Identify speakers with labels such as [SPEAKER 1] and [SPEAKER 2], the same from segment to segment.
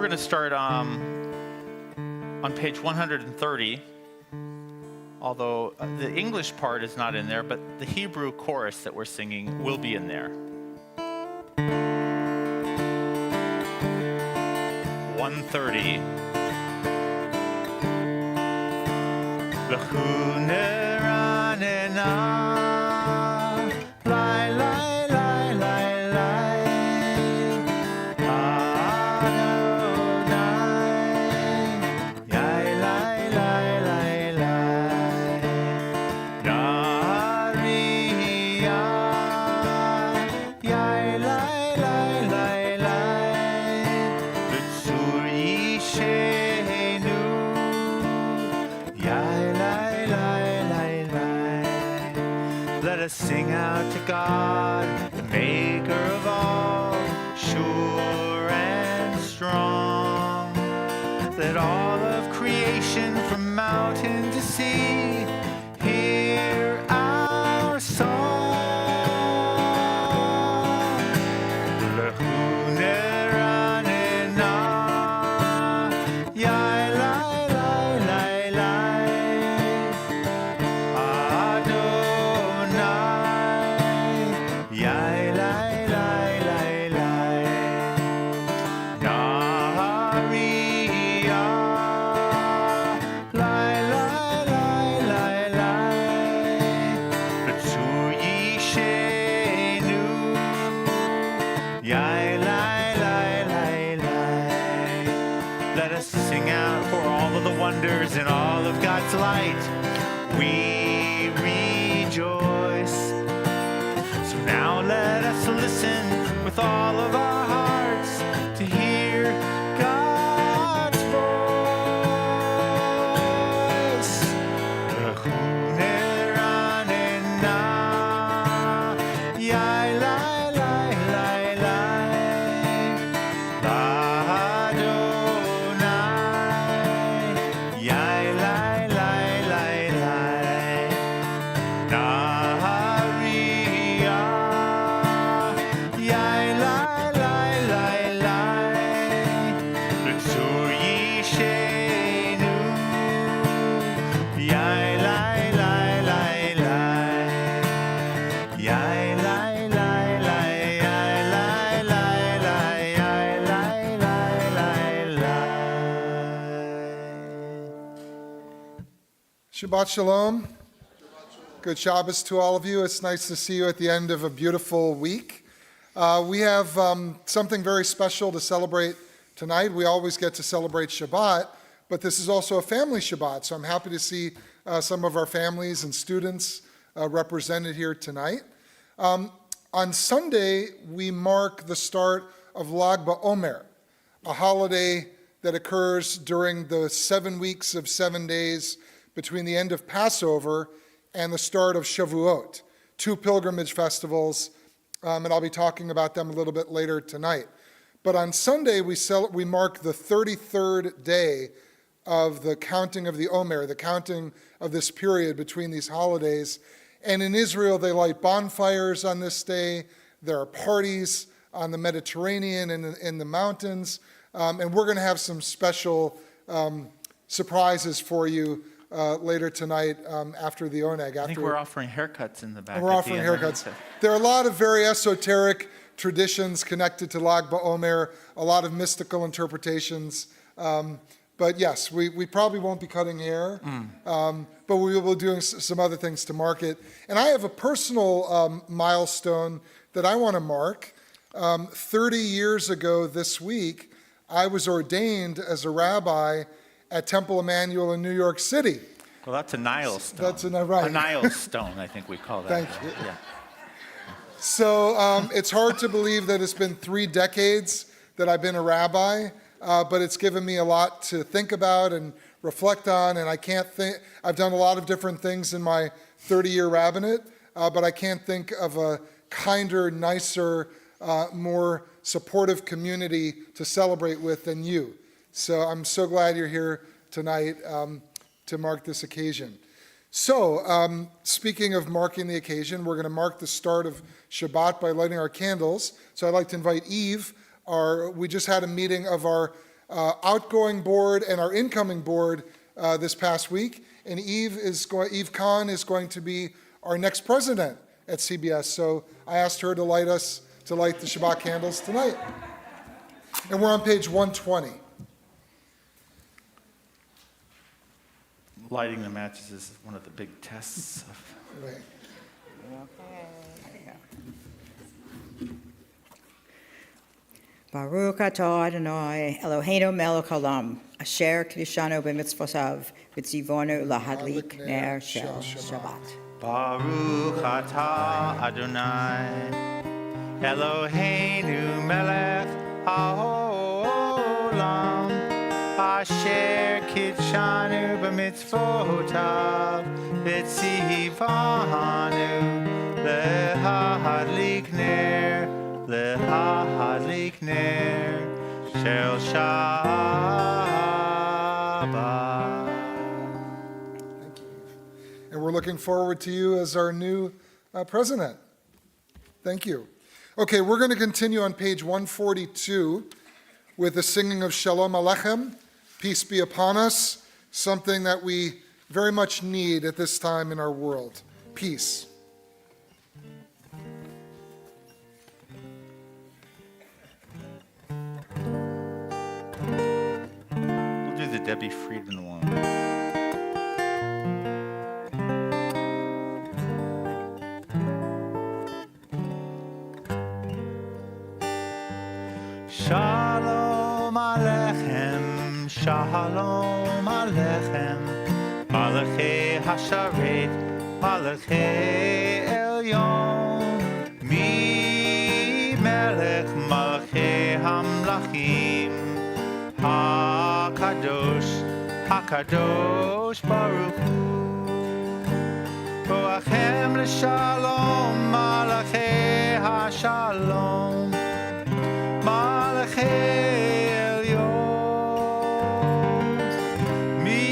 [SPEAKER 1] We're going to start on page 130, although the English part is not in there, but the Hebrew chorus that we're singing will be in there. 130. Sing out to God, the maker of all, sure and strong. Let all of creation from mountain to sea hear our song. In all of God's light, we rejoice. So now let us listen with all of our hearts to hear God's voice.
[SPEAKER 2] Shabbat Shalom. Good Shabbos to all of you. It's nice to see you at the end of a beautiful week. We have something very special to celebrate tonight. We always get to celebrate Shabbat, but this is also a family Shabbat, so I'm happy to see some of our families and students represented here tonight. On Sunday, we mark the start of Lag BaOmer, a holiday that occurs during the 7 weeks of 7 days between the end of Passover and the start of Shavuot, two pilgrimage festivals, and I'll be talking about them a little bit later tonight. But on Sunday, we mark the 33rd day of the counting of the Omer, the counting of this period between these holidays. And in Israel, they light bonfires on this day. There are parties on the Mediterranean and in the mountains. And we're going to have some special surprises for you later tonight after the Oneg.
[SPEAKER 1] I think we're offering haircuts in the back.
[SPEAKER 2] We're offering haircuts. There are a lot of very esoteric traditions connected to Lag BaOmer, a lot of mystical interpretations. But yes, we probably won't be cutting hair, but we will be doing some other things to mark it. And I have a personal milestone that I want to mark. 30 years ago this week, I was ordained as a rabbi at Temple Emmanuel in New York City.
[SPEAKER 1] Well, that's a Nile stone.
[SPEAKER 2] That's right.
[SPEAKER 1] A Nile stone, I think we call that.
[SPEAKER 2] Thank you.
[SPEAKER 1] Yeah.
[SPEAKER 2] So it's hard to believe that it's been 3 decades that I've been a rabbi, but it's given me a lot to think about and reflect on, and I've done a lot of different things in my 30-year rabbinate, but I can't think of a kinder, nicer, more supportive community to celebrate with than you. So I'm so glad you're here tonight to mark this occasion. So speaking of marking the occasion, we're going to mark the start of Shabbat by lighting our candles. So I'd like to invite Eve. We just had a meeting of our outgoing board and our incoming board this past week. And Eve Kahn is going to be our next president at CBS. So I asked her to light the Shabbat candles tonight. And we're on page 120.
[SPEAKER 1] Lighting the matches is one of the big tests of...
[SPEAKER 2] Right.
[SPEAKER 3] Baruch atah Adonai Eloheinu melech haolam asher kiddushanu b'mitzvotav v'tzivonu lahadlik ner shel Shabbat.
[SPEAKER 1] Baruch atah Adonai Eloheinu melech haolam asher kiddushanu b'mitzvotav v'tzivonu lahadlik ner shel Shabbat.
[SPEAKER 2] Thank you, Eve. And we're looking forward to you as our new president. Thank you. Okay, we're going to continue on page 142 with the singing of Shalom Aleichem, peace be upon us, something that we very much need at this time in our world. Peace.
[SPEAKER 1] The Debbie Friedman one. Shalom Aleichem, Shalom Aleichem, Malachei Hasharet, Malachei Elyon, Mi Melech Malachei Hamlachim, HaKadosh, HaKadosh Baruch Hu. Boachem l'shalom, Malachei HaShalom, Malachei Elyon. Mi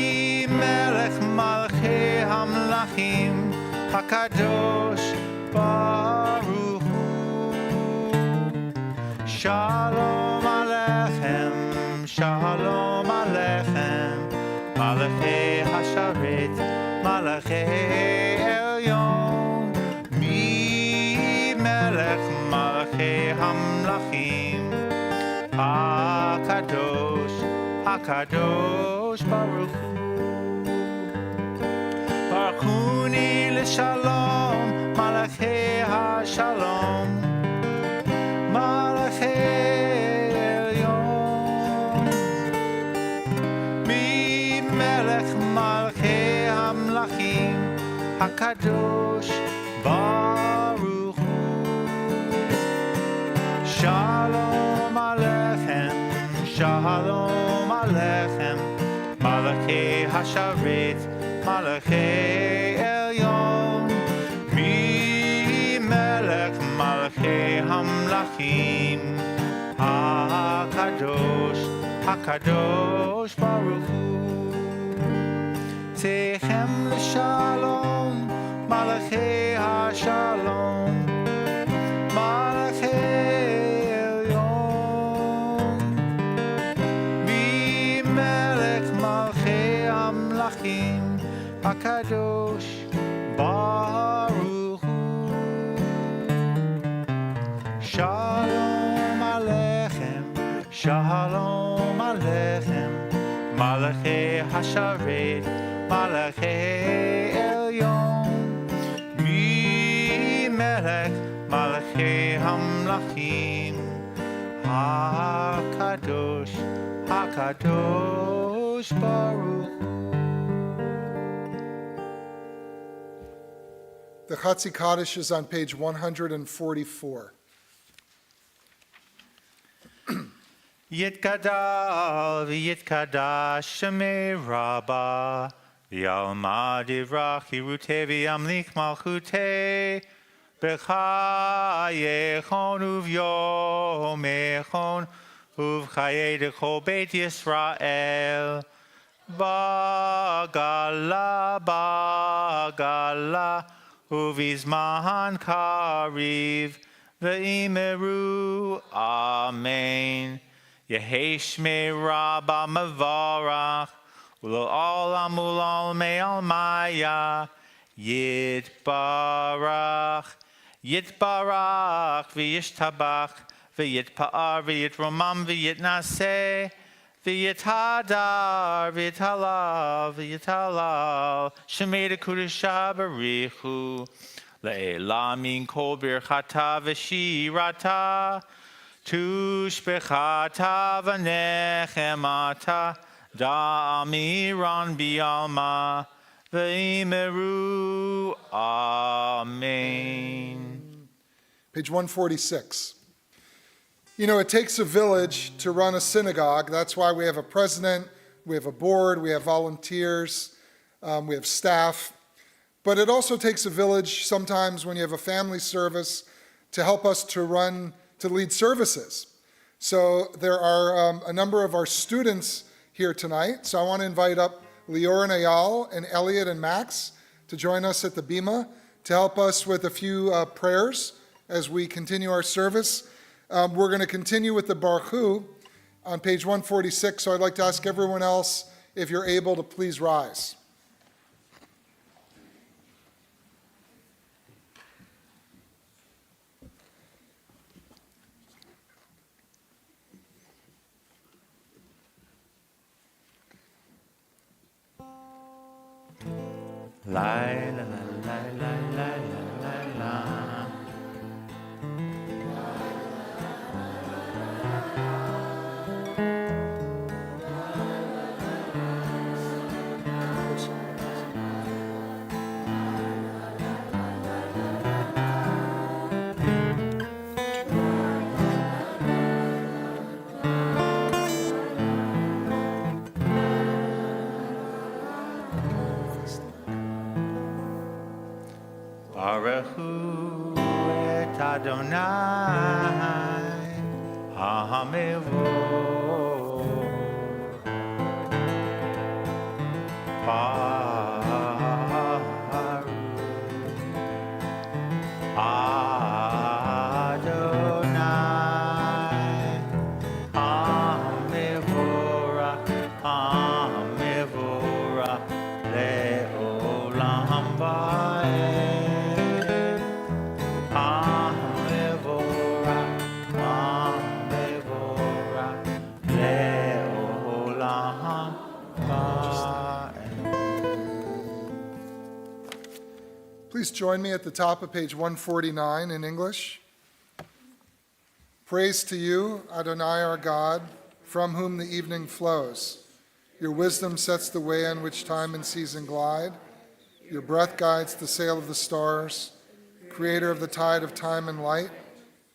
[SPEAKER 1] Melech Malachei Hamlachim, HaKadosh Baruch Hu. Shalom Aleichem, Shalom Aleichem, Malachei Hasharet, Malachei Elyon, Mi Melech Malachei Hamlachim, HaKadosh, HaKadosh Baruch Hu. Baruchuni l'shalom, Malachei HaShalom, Malachei HaKadosh Baruch Hu. Shalom Aleichem, Shalom Aleichem, Malachei Hasharet, Malachei Elyon, Mi Melech Malachei Hamlachim, HaKadosh, HaKadosh Baruch Hu. Techem l'shalom, Malachei HaShalom, Malachei Elyon, Mi Melech Malachei Hamlachim, HaKadosh Baruch Hu. Shalom Aleichem, Shalom Aleichem, Malachei Hasharet, Malachei Elyon, Mi Melech Malachei Hamlachim, HaKadosh, HaKadosh Baruch.
[SPEAKER 2] The Chatzi Kaddish is on page 144.
[SPEAKER 1] Yitkadal v'yitkadash shemei rabba v'yalma divrach hirutei v'yamlich malchutei b'chayechon uv'yomechon uv'chayei dechol beit Yisrael b'gala b'gala uv'izman kariv v'imeru amen. Yehi Shmei Rabba Mavarach, U'Olam U'Olamei Almaya, Yitbarach, Yitbarach, V'yishtabach, V'yitpa'ar, V'yitromam, V'yitnaseh, V'yithadar, V'yithalal, V'yithalal, Shemei Dekudesha Barichu, Le'ela min kol birchata v'shirata, tushbechata v'nechemata, da'amiran bi'alma, v'imeru, amen.
[SPEAKER 2] Page 146. You know, it takes a village to run a synagogue. That's why we have a president, we have a board, we have volunteers, we have staff. But it also takes a village sometimes when you have a family service to help us to lead services. So there are a number of our students here tonight. So I want to invite up Lior and Ayal and Elliot and Max to join us at the Bima to help us with a few prayers as we continue our service. We're going to continue with the Baruch Hu on page 146. So I'd like to ask everyone else, if you're able, to please rise.
[SPEAKER 1] La la la la la la la la. Baruch Hu et Adonai HaMevor Baruch Adonai HaMevorach HaMevorach Le'olam Va'ed.
[SPEAKER 2] Please join me at the top of page 149 in English. Praise to you, Adonai our God, from whom the evening flows. Your wisdom sets the way on which time and season glide. Your breath guides the sail of the stars. Creator of the tide of time and light,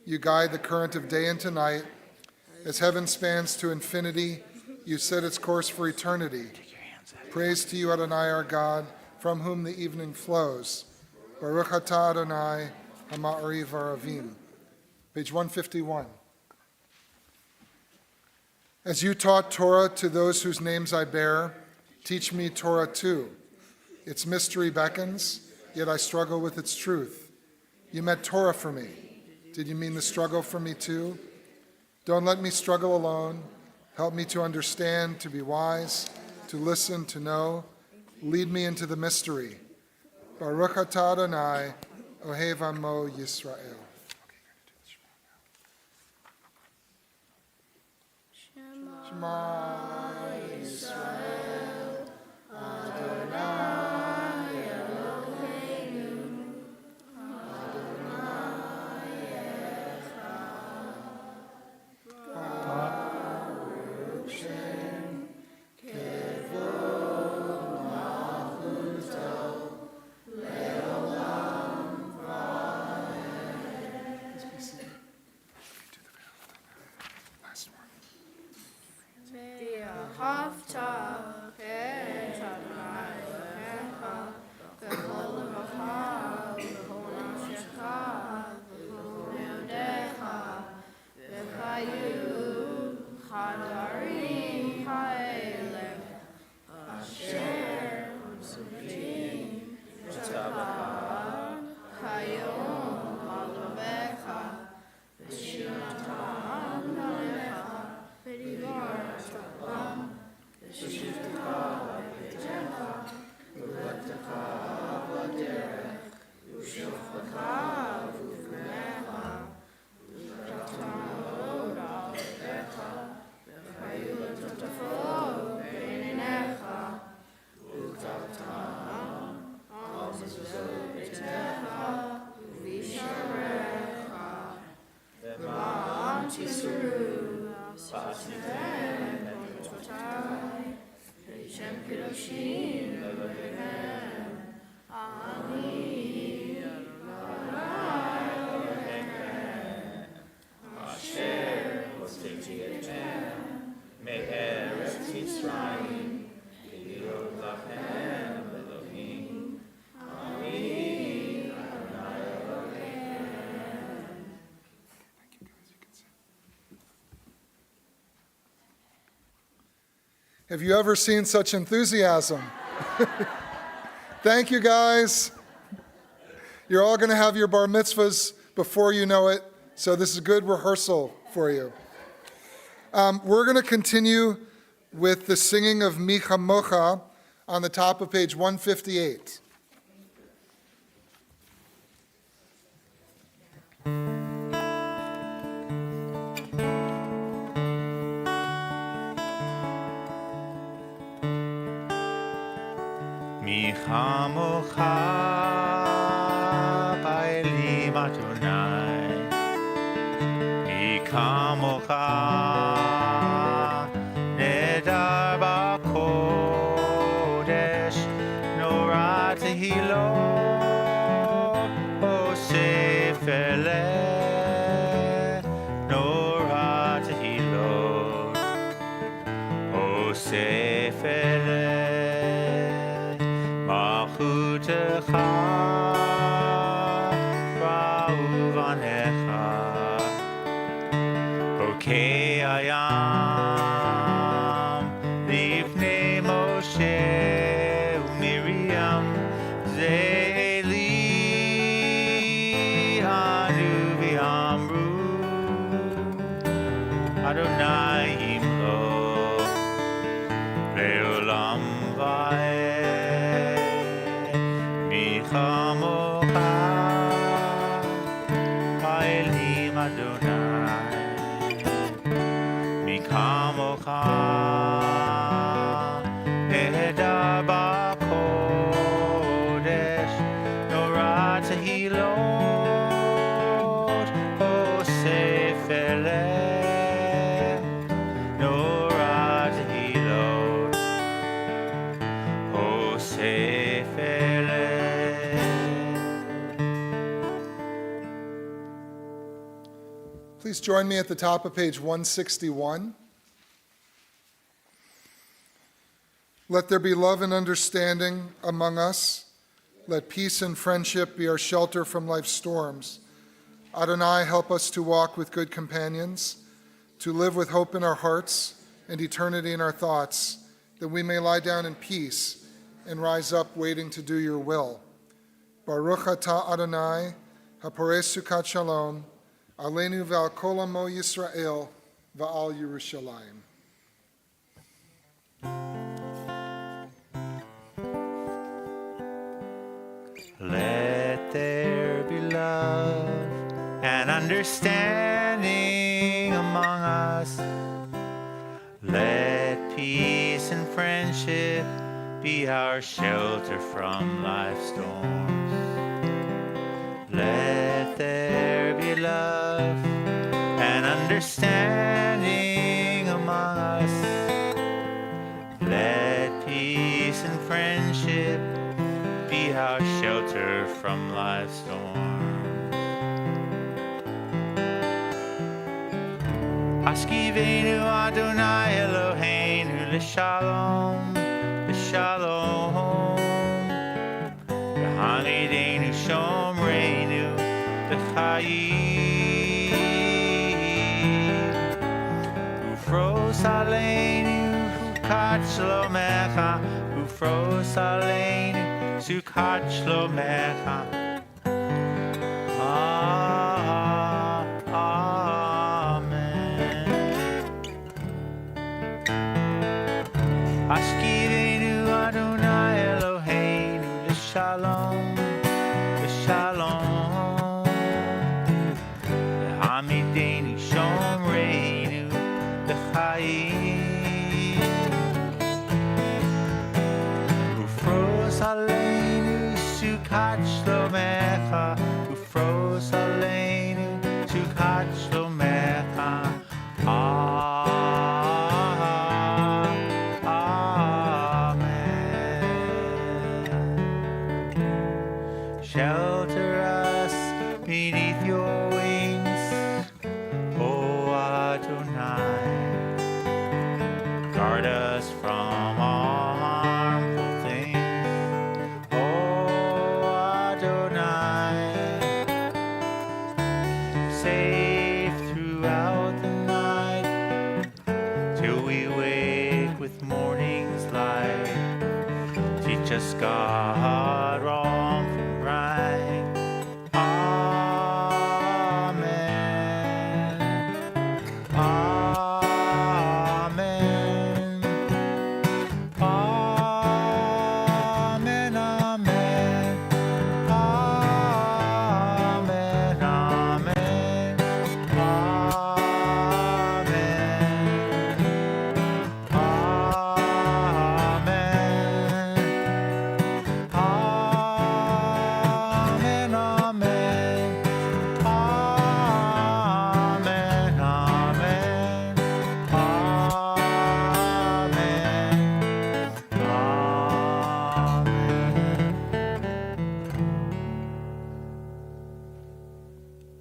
[SPEAKER 2] you guide the current of day into night. As heaven spans to infinity, you set its course for eternity. Praise to you, Adonai our God, from whom the evening flows. Baruch atah Adonai, Hama'ari Varavim. Page 151. As you taught Torah to those whose names I bear, teach me Torah too. Its mystery beckons, yet I struggle with its truth. You meant Torah for me. Did you mean the struggle for me too? Don't let me struggle alone. Help me to understand, to be wise, to listen, to know. Lead me into the mystery. Baruch atah Adonai, Ohev Amo Yisrael. Shema Yisrael, Adonai Eloheinu, Adonai Echad, Baruch Shem Kevod Malchuto. Have you ever seen such enthusiasm? Thank you, guys. You're all going to have your bar mitzvahs before you know it, so this is a good rehearsal for you. We're going to continue with the singing of Mi Chamocha on the top of page 158.
[SPEAKER 1] Mi chamocha ba'elim Adonai, mi chamocha nedar ba'kodesh, nora tehilot osef eleh, nora tehilot osef eleh. Malchutecha ba'uvanecha, Hokei hayam lifnei Moshe u'Miriam, Ze'eli anu v'amru, Adonai yimloch le'olam va'ed. Chamocha ba'elim Adonai, mi chamocha nedar ba'kodesh, nora tehilot osef eleh, nora tehilot osef eleh.
[SPEAKER 2] Please join me at the top of page 161. Let there be love and understanding among us. Let peace and friendship be our shelter from life's storms. Adonai, help us to walk with good companions, to live with hope in our hearts and eternity in our thoughts, that we may lie down in peace and rise up waiting to do your will. Baruch atah Adonai, haporei sukat shalom, Aleinu v'al kol amo Yisrael v'al Yerushalayim.
[SPEAKER 1] Let there be love and understanding among us. Let peace and friendship be our shelter from life's storms. Let there be love and understanding among us. Let peace and friendship be our shelter from life's storms. Askivenu Adonai Eloheinu l'shalom, l'shalom. V'hamidenu shomreinu l'chayim. Ufros aleinu chukat shlomecha, ufros aleinu sukat shlomecha. Amen. Ashkivenu Adonai Eloheinu l'shalom, l'shalom. V'hamidenu shomreinu l'chayim. Ufros aleinu sukat Sukkot Shlomecha, Ufros Aleinu, Sukkot Shlomecha. Amen. Shelter us beneath your wings, O Adonai. Guard us from all harmful things, O Adonai. Safe throughout the night, till we wake with morning's light. Teach us, God, wrong from right. Amen. Amen. Amen. Amen. Amen. Amen.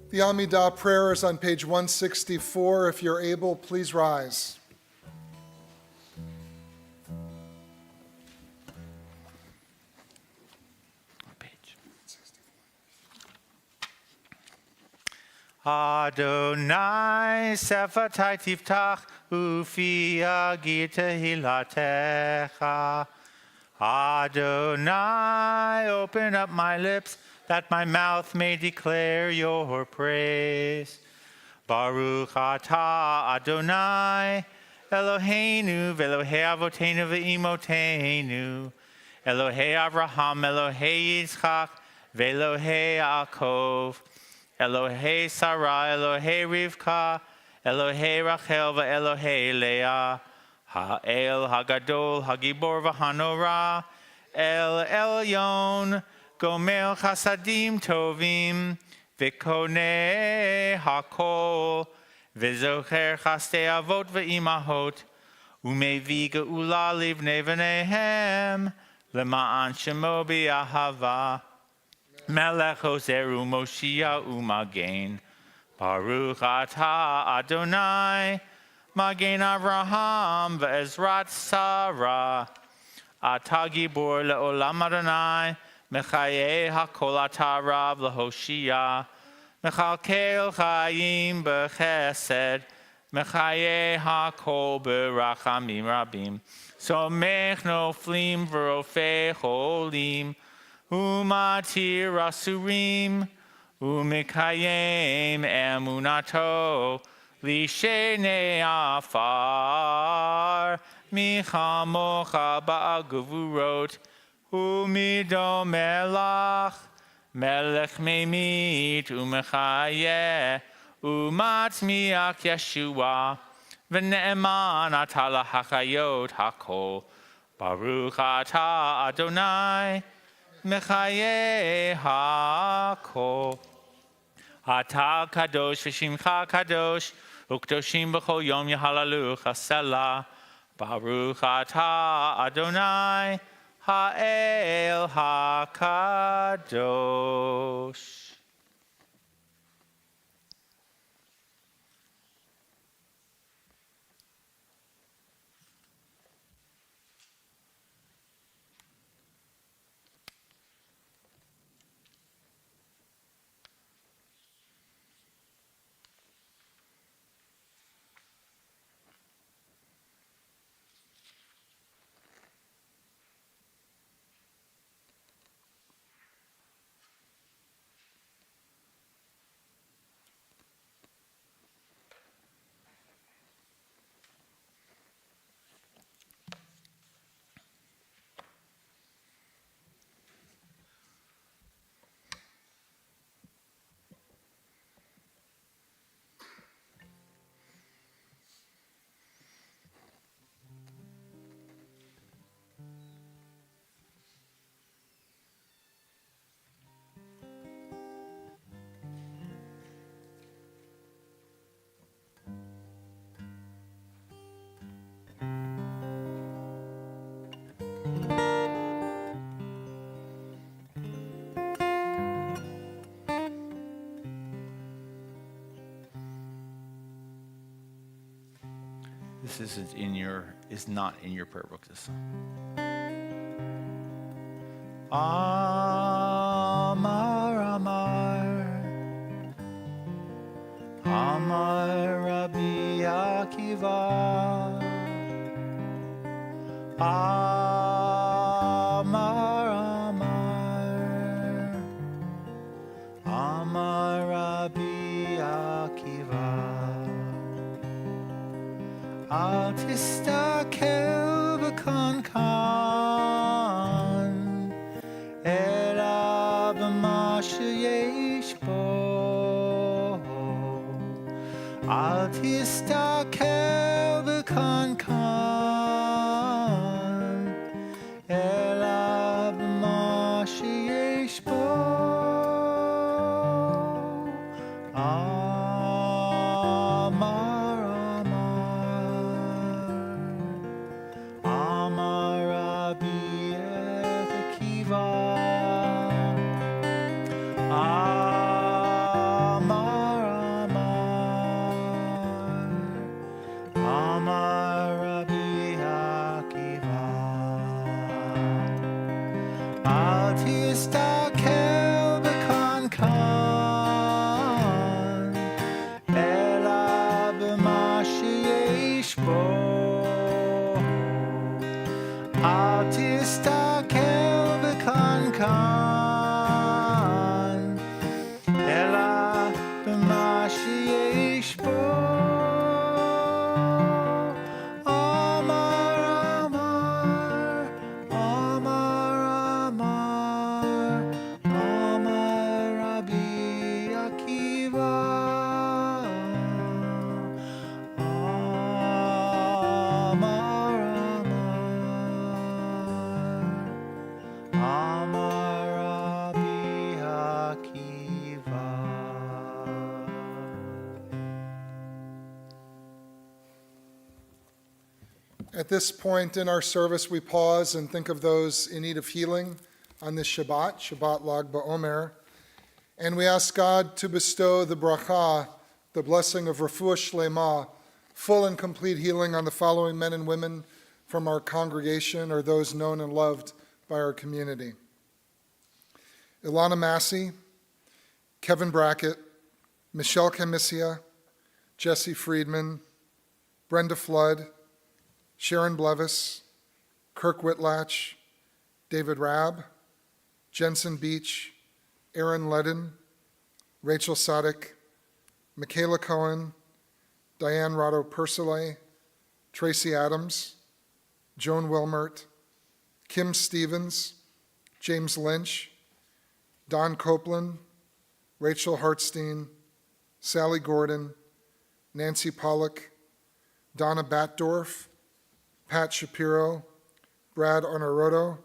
[SPEAKER 2] The Amidah prayer is on page 164. If you're able, please rise.
[SPEAKER 1] Adonai sefatai tiftach ufi agir tehilatecha. Adonai, open up my lips, that my mouth may declare your praise. Baruch atah Adonai, Eloheinu v'Elohei avotenu v'imotenu, Elohei Avraham, Elohei Yitzchak, v'Elohei Yaakov, Elohei Sarah, Elohei Rivka, Elohei Rachel v'Elohei Leah, Ha'el Hagadol, Hagibor v'Hanora, El Elyon, Gomer Chasadim Tovim, V'Konei Hakol, V'Zocher Chastei Avot v'Imahot, U'Mevi Geula Livnei V'neihem, L'ma'an Shemo B'Ahava, Melech Hoser U'Moshia U'Magen, Baruch Atah Adonai, Magen Avraham V'Ezrat Sarah, Atah Gibor Le'olam Adonai, Mechaye HaKol Atah Rav L'Hoshia, Mechalkel Chayim B'Chesed, Mechaye HaKol B'Rachamim Rabim, Somech Noflim V'Rofei Cholim, Umatir Asurim, Umikayem Emunato, Lishenei Afar, Michamocha Ba'agavurot, Umidom Melach, Melech Memit, Umechayeh, Umatzmiach Yeshua, V'ne'eman Atala Hachayot Hakol, Baruch Atah Adonai, Mechaye HaKol. Atah Kadosh v'Shimcha Kadosh, Ukdoshim b'chol yom Yehalalu Chasela. Baruch Atah Adonai, Ha'el HaKadosh. this is not in your prayer book this Amar, Amar, Amar Rabbi Akiva, Amar, Amar, Amar Rabbi Akiva, Al tistakel b'kankan, Ela b'ma sheyesh bo, Al tistakel b'kankan, Ela b'ma sheyesh bo. Amar, Amar, Amar Rabbi Akiva, Amar, Amar, Amar Rabbi Akiva, Al tistakel b'kankan, Ela b'ma sheyesh bo. Al tistakel b'kankan, Ela b'ma sheyesh bo. Amar, Amar, Amar, Amar, Amar Rabbi Akiva, Amar, Amar Rabbi Akiva.
[SPEAKER 2] At this point in our service, we pause and think of those in need of healing on this Shabbat, Shabbat Lag BaOmer, and we ask God to bestow the bracha, the blessing of refuah shlema, full and complete healing on the following men and women from our congregation or those known and loved by our community: Ilana Massey, Kevin Brackett, Michelle Camisia, Jesse Friedman, Brenda Flood, Sharon Blevis, Kirk Whitlatch, David Rabb, Jensen Beach, Aaron Ledden, Rachel Sadek, Michaela Cohen, Diane Rado Persile, Tracy Adams, Joan Wilmert, Kim Stevens, James Lynch, Don Copeland, Rachel Hartstein, Sally Gordon, Nancy Pollock, Donna Batdorf, Pat Shapiro, Brad Honorato,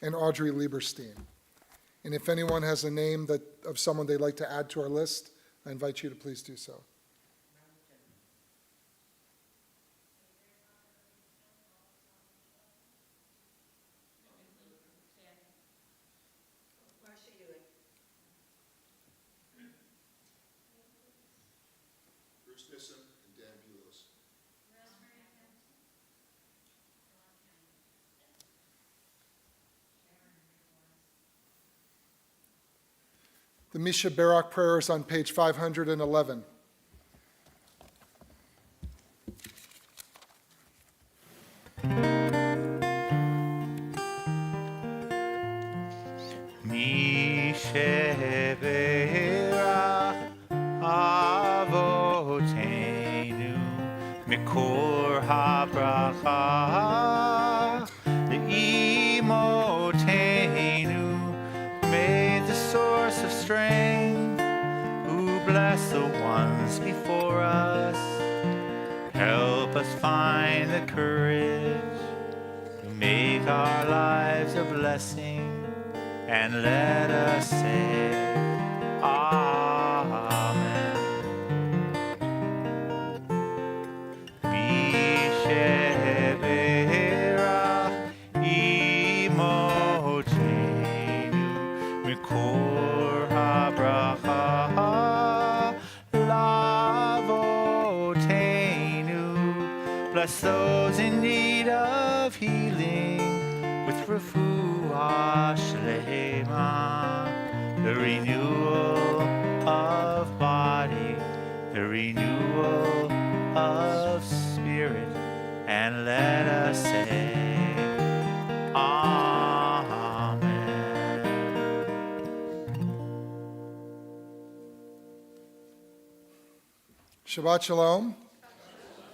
[SPEAKER 2] and Audrey Lieberstein. And if anyone has a name of someone they'd like to add to our list, I invite you to please do so.
[SPEAKER 4] Bruce Nisson and Dan Bulos.
[SPEAKER 2] The Misha Barak prayer is on page 511.
[SPEAKER 1] Misha Barak Avotenu Mikor HaBracha Le'imotenu. May the source of strength, who bless the ones before us, help us find the courage to make our lives a blessing, and let us say Amen. Misheberach imotenu mikor habracha lavotenu. bless those in need of healing with refuah shlema, the renewal of body, the renewal of spirit, and let us say, Amen.
[SPEAKER 2] Shabbat Shalom.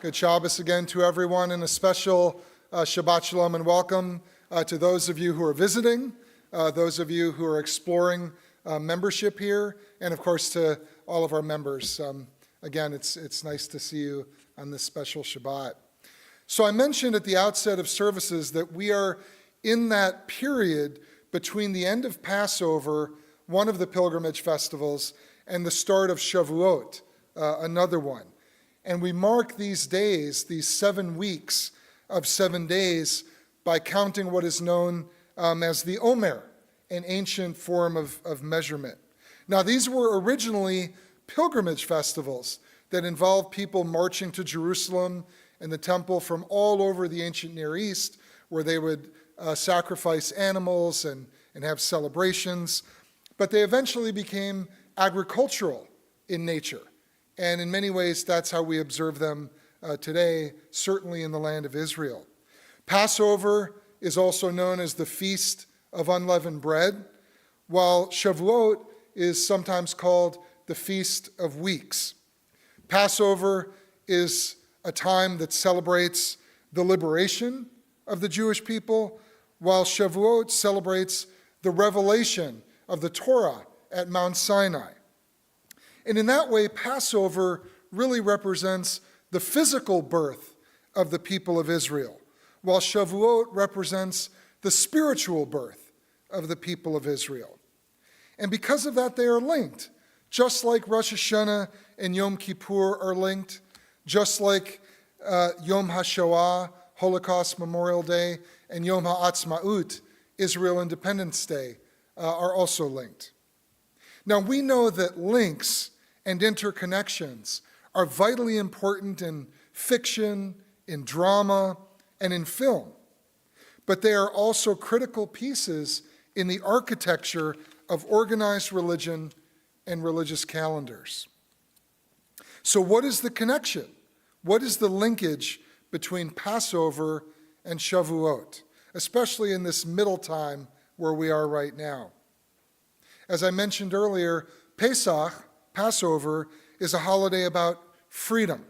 [SPEAKER 2] Good Shabbos again to everyone, and a special Shabbat Shalom and welcome to those of you who are visiting, those of you who are exploring membership here, and of course to all of our members. Again, it's nice to see you on this special Shabbat. So I mentioned at the outset of services that we are in that period between the end of Passover, one of the pilgrimage festivals, and the start of Shavuot, another one. And we mark these days, these 7 weeks of 7 days, by counting what is known as the Omer, an ancient form of measurement. Now, these were originally pilgrimage festivals that involved people marching to Jerusalem and the temple from all over the ancient Near East, where they would sacrifice animals and have celebrations. But they eventually became agricultural in nature. And in many ways, that's how we observe them today, certainly in the land of Israel. Passover is also known as the Feast of Unleavened Bread, while Shavuot is sometimes called the Feast of Weeks. Passover is a time that celebrates the liberation of the Jewish people, while Shavuot celebrates the revelation of the Torah at Mount Sinai. And in that way, Passover really represents the physical birth of the people of Israel, while Shavuot represents the spiritual birth of the people of Israel. And because of that, they are linked, just like Rosh Hashanah and Yom Kippur are linked, just like Yom HaShoah, Holocaust Memorial Day, and Yom HaAtzmaut, Israel Independence Day, are also linked. Now, we know that links and interconnections are vitally important in fiction, in drama, and in film. But they are also critical pieces in the architecture of organized religion and religious calendars. So what is the connection? What is the linkage between Passover and Shavuot, especially in this middle time where we are right now? As I mentioned earlier, Pesach, Passover, is a holiday about freedom,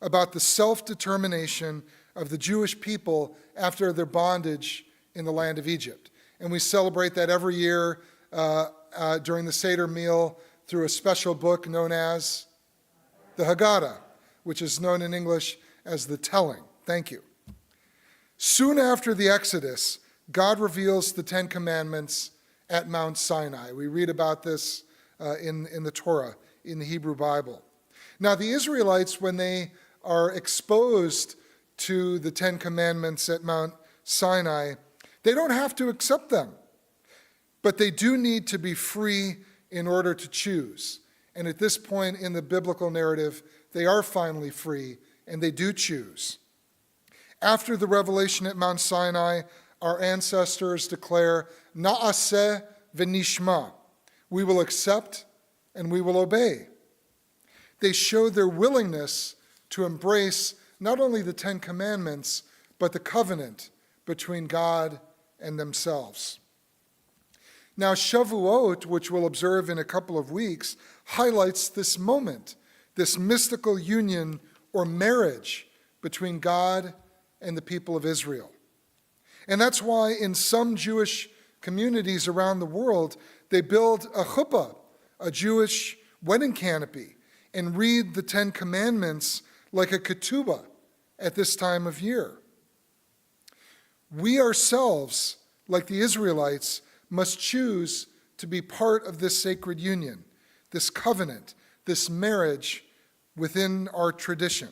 [SPEAKER 2] about the self-determination of the Jewish people after their bondage in the land of Egypt. And we celebrate that every year during the Seder meal through a special book known as the Haggadah, which is known in English as the Telling. Thank you. Soon after the Exodus, God reveals the Ten Commandments at Mount Sinai. We read about this in the Torah, in the Hebrew Bible. Now, the Israelites, when they are exposed to the Ten Commandments at Mount Sinai, they don't have to accept them, but they do need to be free in order to choose. And at this point in the biblical narrative, they are finally free, and they do choose. After the revelation at Mount Sinai, our ancestors declare, Na'aseh v'nishma. We will accept and we will obey. They show their willingness to embrace not only the Ten Commandments, but the covenant between God and themselves. Now, Shavuot, which we'll observe in a couple of weeks, highlights this moment, this mystical union or marriage between God and the people of Israel. And that's why in some Jewish communities around the world, they build a chuppah, a Jewish wedding canopy, and read the Ten Commandments like a ketubah at this time of year. We ourselves, like the Israelites, must choose to be part of this sacred union, this covenant, this marriage within our tradition.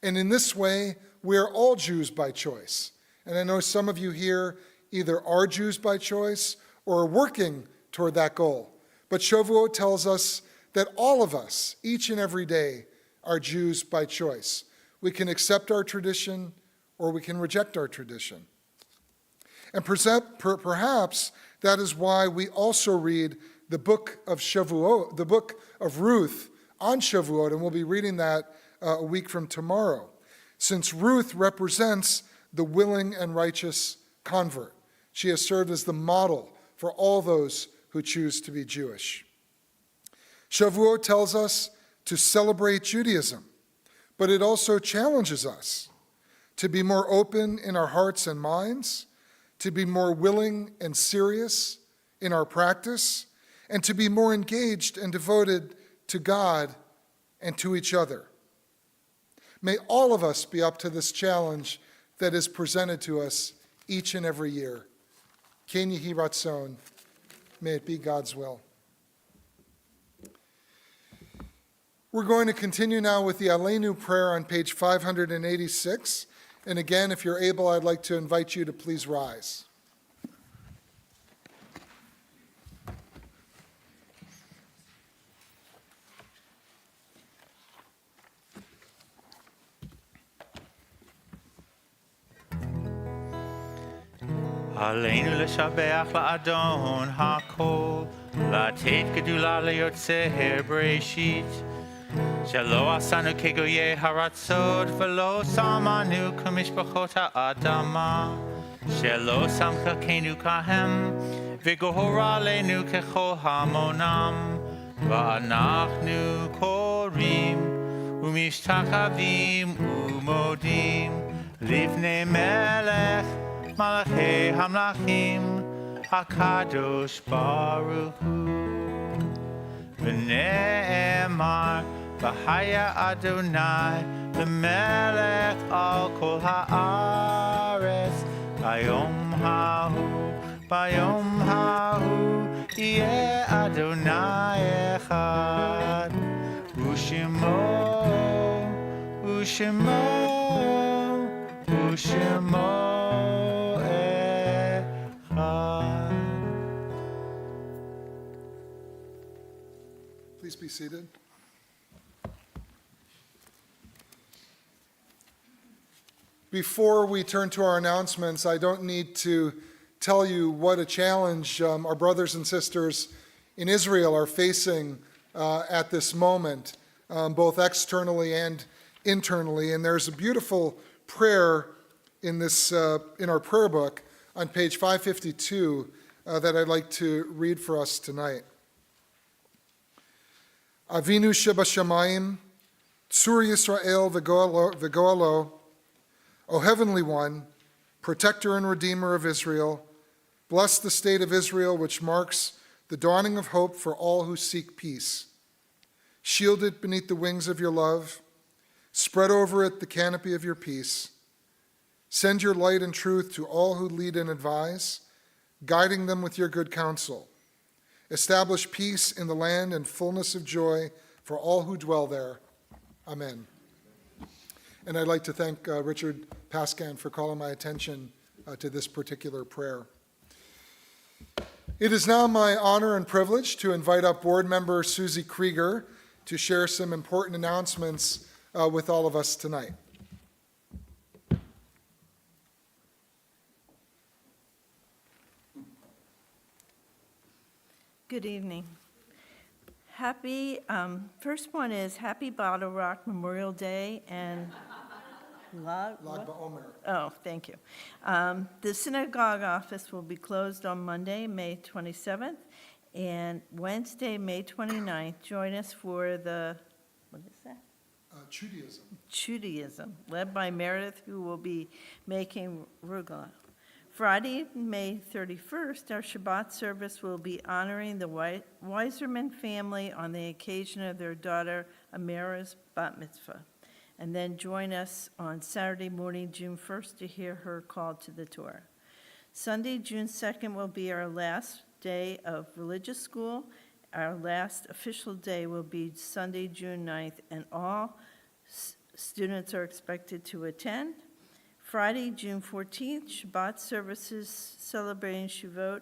[SPEAKER 2] And in this way, we are all Jews by choice. And I know some of you here either are Jews by choice or are working toward that goal. But Shavuot tells us that all of us, each and every day, are Jews by choice. We can accept our tradition or we can reject our tradition. And perhaps that is why we also read the book of Shavuot, the book of Ruth on Shavuot, and we'll be reading that a week from tomorrow, since Ruth represents the willing and righteous convert. She has served as the model for all those who choose to be Jewish. Shavuot tells us to celebrate Judaism, but it also challenges us to be more open in our hearts and minds, to be more willing and serious in our practice, and to be more engaged and devoted to God and to each other. May all of us be up to this challenge that is presented to us each and every year. Ken Yehi Ratzon, may it be God's will. We're going to continue now with the Aleinu prayer on page 586. And again, if you're able, I'd like to invite you to please rise.
[SPEAKER 1] עלינו לשבח לאדון הכל, לתת גדולה ליוצר בראשית, שלא עשנו כגויי הרצות ולא שמנו כמשפחות האדמה, שלא שם חלקנו כהם וגורר עלינו ככל המונם, ואנחנו קוראים ומשתחווים ומודים לפני מלך מלכי המלכים הקדוש ברוך הוא. ונאמר והיה אדוני למלך על כל הארץ ביום ההוא יהיה אדוני אחד ושמו
[SPEAKER 2] Please be seated. Before we turn to our announcements, I don't need to tell you what a challenge our brothers and sisters in Israel are facing at this moment, both externally and internally. And there's a beautiful prayer in our prayer book on page 552 that I'd like to read for us tonight. Avinu Shebashamayim, Tzur Yisrael v'goalo, O Heavenly One, Protector and Redeemer of Israel, bless the state of Israel, which marks the dawning of hope for all who seek peace. Shield it beneath the wings of your love. Spread over it the canopy of your peace. Send your light and truth to all who lead and advise, guiding them with your good counsel. Establish peace in the land and fullness of joy for all who dwell there. Amen. And I'd like to thank Richard Pascan for calling my attention to this particular prayer. It is now my honor and privilege to invite up board member Susie Krieger to share some important announcements with all of us tonight.
[SPEAKER 5] Good evening. First one is Happy Bottle Rock Memorial Day and
[SPEAKER 2] Lag BaOmer.
[SPEAKER 5] Oh, thank you. The synagogue office will be closed on Monday, May 27th, and Wednesday, May 29th. Join us for the, what is that? Judaism, led by Meredith, who will be making rugla. Friday, May 31st, our Shabbat service will be honoring the Weiserman family on the occasion of their daughter Amira's bat mitzvah. And then join us on Saturday morning, June 1st, to hear her call to the Torah. Sunday, June 2nd, will be our last day of religious school. Our last official day will be Sunday, June 9th, and all students are expected to attend. Friday, June 14th, Shabbat services celebrating Shavuot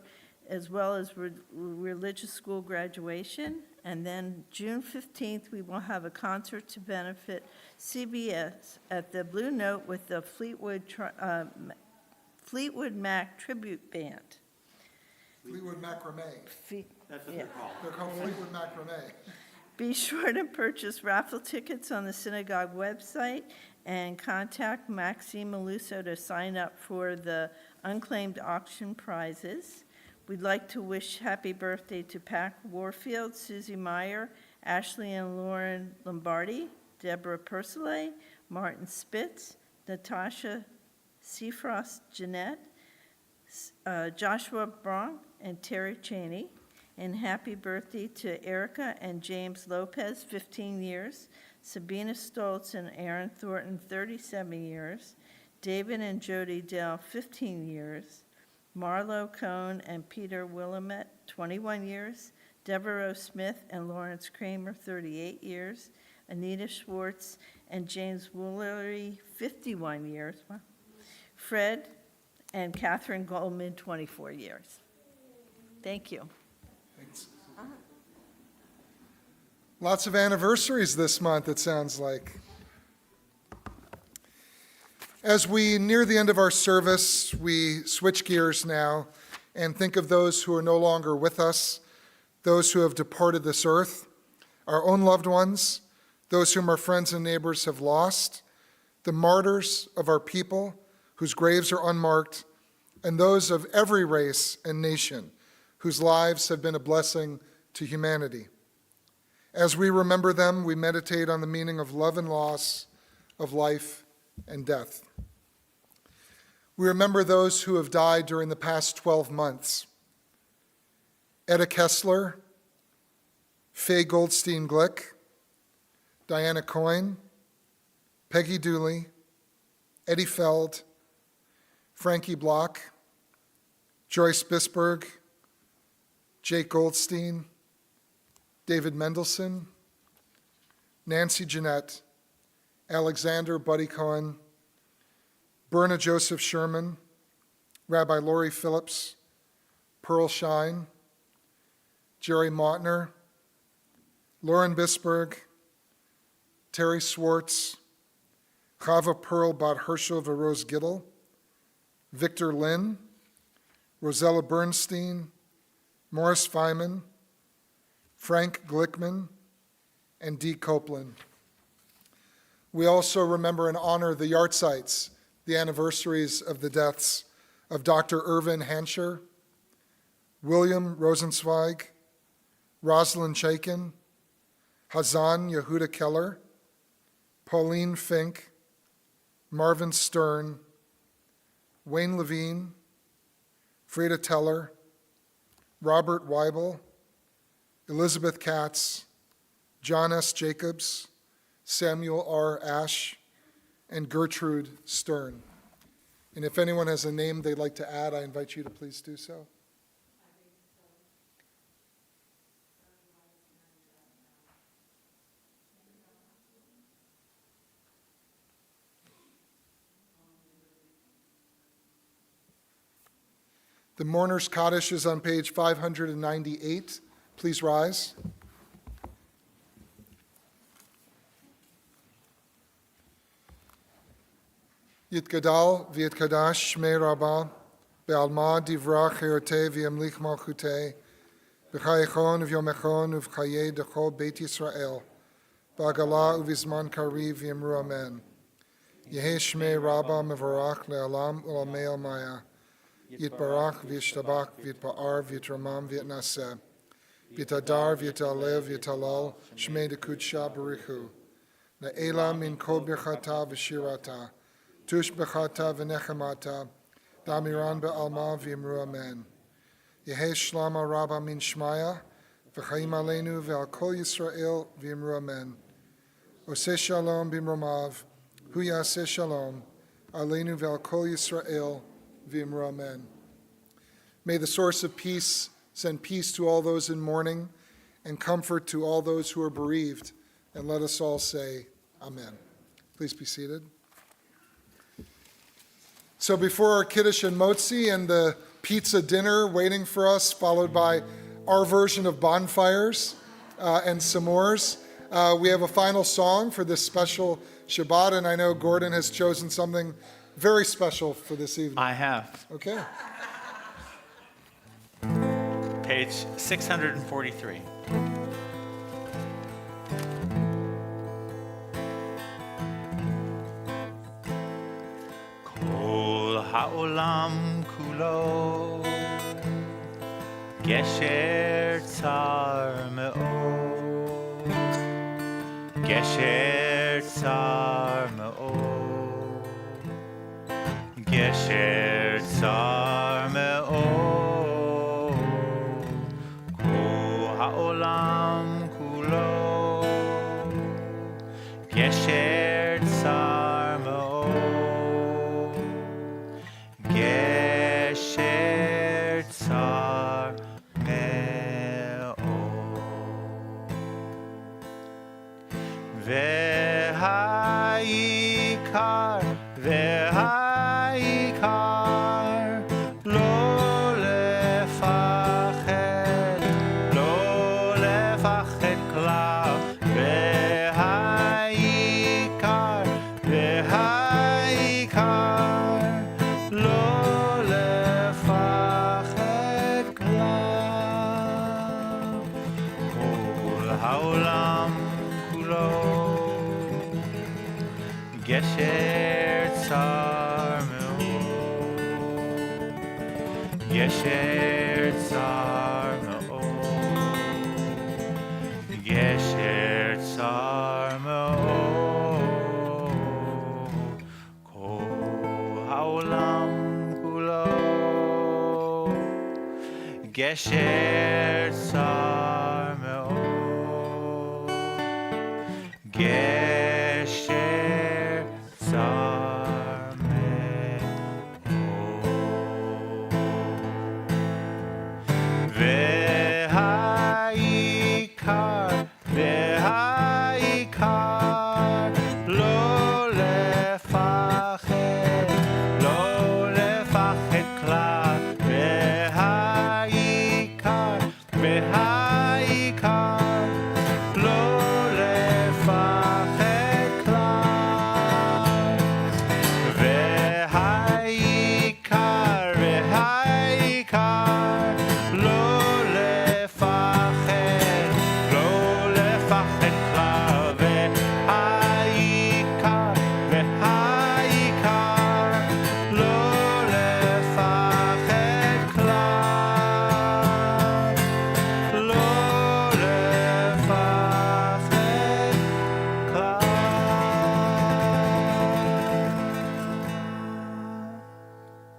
[SPEAKER 5] as well as religious school graduation. And then June 15th, we will have a concert to benefit CBS at the Blue Note with the Fleetwood Mac Tribute Band.
[SPEAKER 2] Fleetwood Macrame.
[SPEAKER 5] That's what they're called.
[SPEAKER 2] They're called Fleetwood Macrame.
[SPEAKER 5] Be sure to purchase raffle tickets on the synagogue website and contact Maxine Maluso to sign up for the unclaimed auction prizes. We'd like to wish happy birthday to Pac Warfield, Susie Meyer, Ashley and Lauren Lombardi, Deborah Persillet, Martin Spitz, Natasha Seafrost Jeanette, Joshua Bronk, and Terry Cheney. And happy birthday to Erica and James Lopez, 15 years, Sabina Stoltz and Aaron Thornton, 37 years, David and Jody Dell, 15 years, Marlo Cohn and Peter Willamette, 21 years, Devereaux Smith and Lawrence Kramer, 38 years, Anita Schwartz and James Woolery, 51 years, Fred and Catherine Goldman, 24 years. Thank you.
[SPEAKER 2] Thanks. Lots of anniversaries this month, it sounds like. As we near the end of our service, we switch gears now and think of those who are no longer with us, those who have departed this earth, our own loved ones, those whom our friends and neighbors have lost, the martyrs of our people whose graves are unmarked, and those of every race and nation whose lives have been a blessing to humanity. As we remember them, we meditate on the meaning of love and loss, of life and death. We remember those who have died during the past 12 months. Etta Kessler, Faye Goldstein Glick, Diana Coyne, Peggy Dooley, Eddie Feld, Frankie Block, Joyce Bisberg, Jake Goldstein, David Mendelson, Nancy Jeanette, Alexander Buddy Cohen, Berna Joseph Sherman, Rabbi Lori Phillips, Pearl Shine, Jerry Mautner, Lauren Bisberg, Terry Swartz, Chava Pearl Bat Herschel Verose Gittel, Victor Lynn, Rosella Bernstein, Morris Feynman, Frank Glickman, and Dee Copeland. We also remember and honor the yahrzeits, the anniversaries of the deaths of Dr. Irvin Hanscher, William Rosenzweig, Rosalind Chaikin, Hazan Yehuda Keller, Pauline Fink, Marvin Stern, Wayne Levine, Frida Teller, Robert Weibel, Elizabeth Katz, John S. Jacobs, Samuel R. Ash, and Gertrude Stern. And if anyone has a name they'd like to add, I invite you to please do so. The Mourner's Kaddish is on page 598. Please rise. Yitgadal v'yitkadash shmei Rabbah be'alma divra chayotei v'yamlich malchutei b'chayechon v'yomechon uv'chayei dechol Beit Yisrael b'agala uv'izman kariv v'yamru amen. Yehei shmei Rabbah mevorach le'alam u'lamei almaya Yitbarach v'yishtabach v'yitpa'ar v'yitramam v'yitnaseh v'yitadar v'yitalev v'yitalal shmei dekudsha barichu na'ela min kol birchata v'shirata tush b'chata v'nechemata damiran be'alma v'yimru amen. Yehei shlama rabba min shmaya v'chaim aleinu ve'al kol Yisrael v'yimru amen. Oseh shalom b'mromav hu yaseh shalom aleinu ve'al kol Yisrael v'yimru amen. May the source of peace send peace to all those in mourning and comfort to all those who are bereaved. And let us all say, amen. Please be seated. So before our Kiddush and Motzi and the pizza dinner waiting for us, followed by our version of bonfires and s'mores. We have a final song for this special Shabbat, and I know Gordon has chosen something very special for this evening.
[SPEAKER 1] I have.
[SPEAKER 2] Okay.
[SPEAKER 1] Page 643. Kol ha'olam kulo gesher tsar me'od, gesher tsar me'od, gesher tsar me'od, kol ha'olam kulo gesher tsar me'od, gesher tsar me'od. V'ha'ikar, v'ha'ikar, lo לפחד, לא לפחד כלל. והעיקר, והעיקר, לא לפחד כלל. כל העולם כולו גשר צר מאוד, גשר צר מאוד, גשר צר מאוד, כל העולם כולו גשר צר מאוד, גשר צר מאוד. והעיקר, והעיקר, לא לפחד, לא לפחד כלל. והעיקר, והעיקר, לא לפחד כלל. והעיקר, והעיקר, לא לפחד, לא לפחד כלל. והעיקר, והעיקר, לא לפחד כלל, לא לפחד כלל.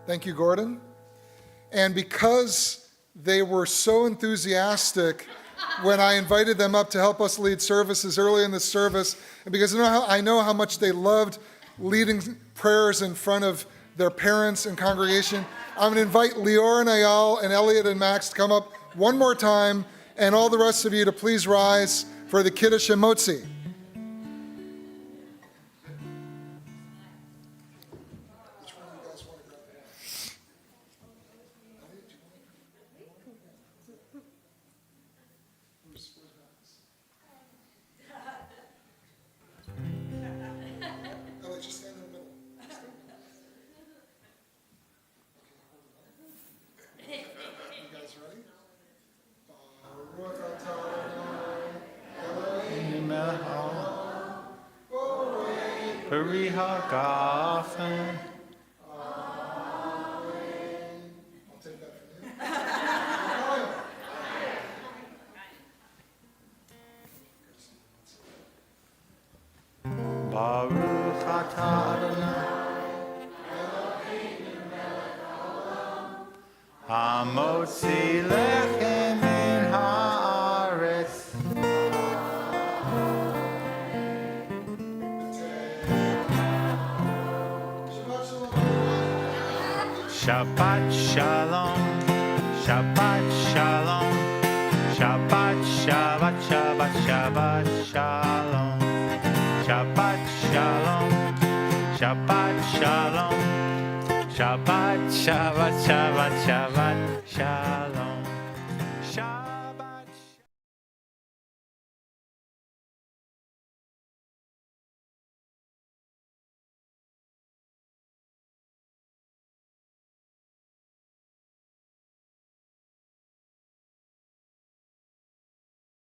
[SPEAKER 2] Thank you, Gordon. And because they were so enthusiastic when I invited them up to help us lead services early in the service, and because I know how much they loved leading prayers in front of their parents and congregation, I'm going to invite Lior and Ayal and Elliot and Max to come up one more time, and all the rest of you to please rise for the Kiddush and Motzi. Elliot, just stand in the middle. You guys ready? Baruch atah Adonai,
[SPEAKER 1] Peri hagafen.
[SPEAKER 2] I'll take that from you.
[SPEAKER 1] Baruch atah Adonai, hamotzi lechem min haaretz. Shabbat shalom, Shabbat shalom, Shabbat Shabbat Shabbat Shabbat shalom, Shabbat shalom, Shabbat shalom, Shabbat, Shabbat, Shabbat, Shabbat, Shalom.